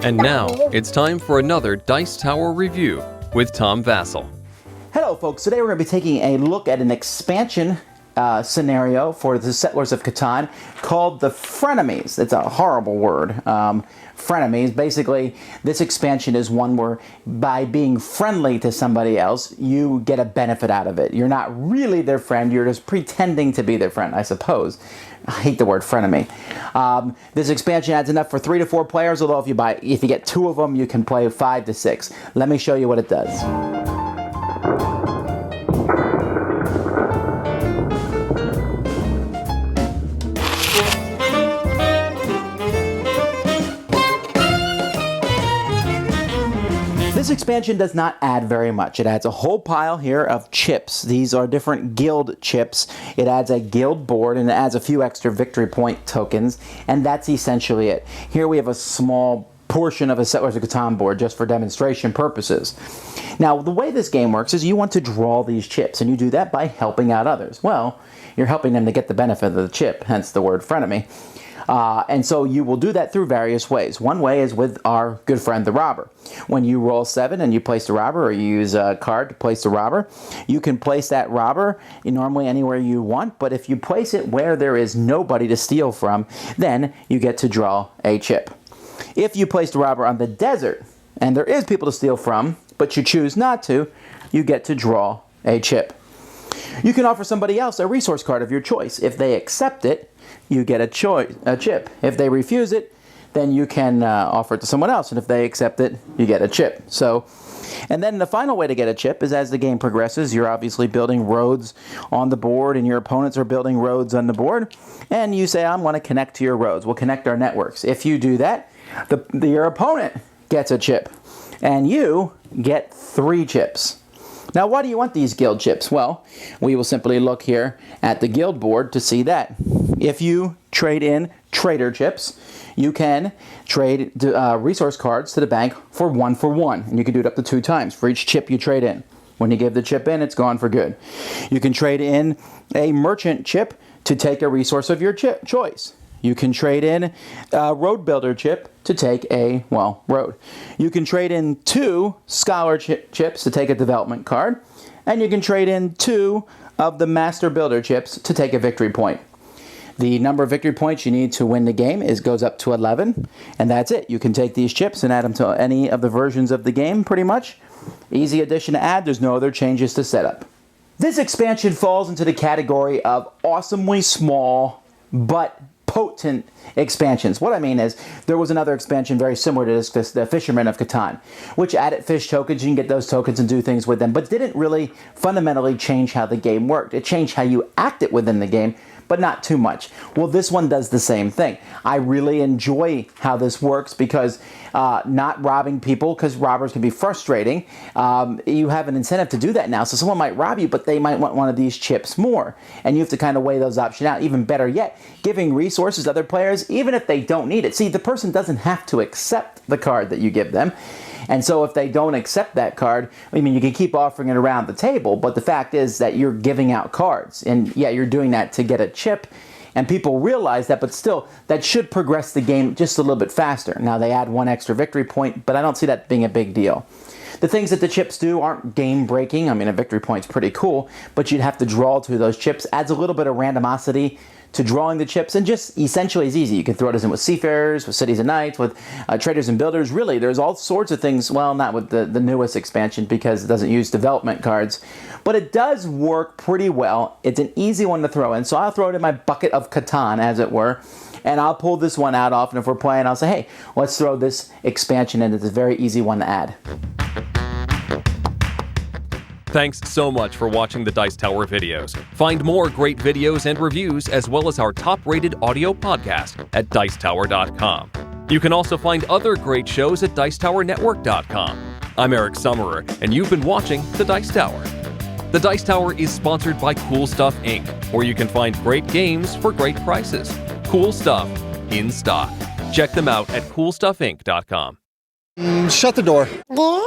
And now, it's time for another Dice Tower review with Tom Vasel. Hello folks, today we're going to be taking a look at an expansion scenario for the Settlers of Catan called the Frenemies. It's a horrible word. Frenemies, basically this expansion is one where by being friendly to somebody else, you get a benefit out of it. You're not really their friend, you're just pretending to be their friend, I suppose. I hate the word frenemy. This expansion adds enough for 3 to 4 players, although if you get 2 of them, you can play 5 to 6. Let me show you what it does. This expansion does not add very much. It adds a whole pile here of chips. These are different guild chips. It adds a guild board and it adds a few extra victory point tokens, and that's essentially it. Here we have a small portion of a Settlers of Catan board just for demonstration purposes. Now, the way this game works is you want to draw these chips, and you do that by helping out others. Well, you're helping them to get the benefit of the chip, hence the word frenemy. And so you will do that through various ways. One way is with our good friend the robber. When you roll 7 and you place the robber, or you use a card to place the robber, you can place that robber normally anywhere you want, but if you place it where there is nobody to steal from, then you get to draw a chip. If you place the robber on the desert and there is people to steal from, but you choose not to, you get to draw a chip. You can offer somebody else a resource card of your choice. If they accept it, you get a chip. If they refuse it, then you can offer it to someone else, and if they accept it, you get a chip. And then the final way to get a chip is as the game progresses, you're obviously building roads on the board, and your opponents are building roads on the board, and you say, I want to connect to your roads. We'll connect our networks. If you do that, your opponent gets a chip, and you get 3 chips. Now, why do you want these guild chips? Well, we will simply look here at the guild board to see that. If you trade in trader chips, you can trade resource cards to the bank for 1 for 1. And you can do it up to 2 times for each chip you trade in. When you give the chip in, it's gone for good. You can trade in a merchant chip to take a resource of your choice. You can trade in a road builder chip to take a, road. You can trade in 2 scholar chips to take a development card. And you can trade in 2 of the master builder chips to take a victory point. The number of victory points you need to win the game goes up to 11. And that's it. You can take these chips and add them to any of the versions of the game, pretty much. Easy addition to add. There's no other changes to set up. This expansion falls into the category of awesomely small, but potent expansions. What I mean is, there was another expansion very similar to this, the Fishermen of Catan, which added fish tokens. You can get those tokens and do things with them, but didn't really fundamentally change how the game worked. It changed how you acted within the game, but not too much. Well, this one does the same thing. I really enjoy how this works because not robbing people, because robbers can be frustrating. You have an incentive to do that now. So someone might rob you, but they might want one of these chips more. And you have to kind of weigh those options out. Even better yet, giving resources to other players, even if they don't need it. See, the person doesn't have to accept the card that you give them. And so if they don't accept that card, I mean, you can keep offering it around the table, but the fact is that you're giving out cards. And yeah, you're doing that to get a chip, and people realize that, but still, that should progress the game just a little bit faster. Now, they add 1 extra victory point, but I don't see that being a big deal. The things that the chips do aren't game-breaking. I mean, a victory point's pretty cool, but you'd have to draw to those chips. Adds a little bit of randomosity to drawing the chips, and just essentially is easy. You can throw this in with seafarers, with cities and knights, with traders and builders. Really, there's all sorts of things. Well, not with the newest expansion because it doesn't use development cards, but it does work pretty well. It's an easy one to throw in, so I'll throw it in my bucket of Catan, as it were, and I'll pull this one out often if we're playing. I'll say, hey, let's throw this expansion in. It's a very easy one to add. Thanks so much for watching the Dice Tower videos. Find more great videos and reviews, as well as our top-rated audio podcast at Dicetower.com. You can also find other great shows at Dicetowernetwork.com. I'm Eric Summerer, and you've been watching The Dice Tower. The Dice Tower is sponsored by Cool Stuff Inc., where you can find great games for great prices. Cool stuff in stock. Check them out at CoolStuffInc.com. Shut the door. Yeah?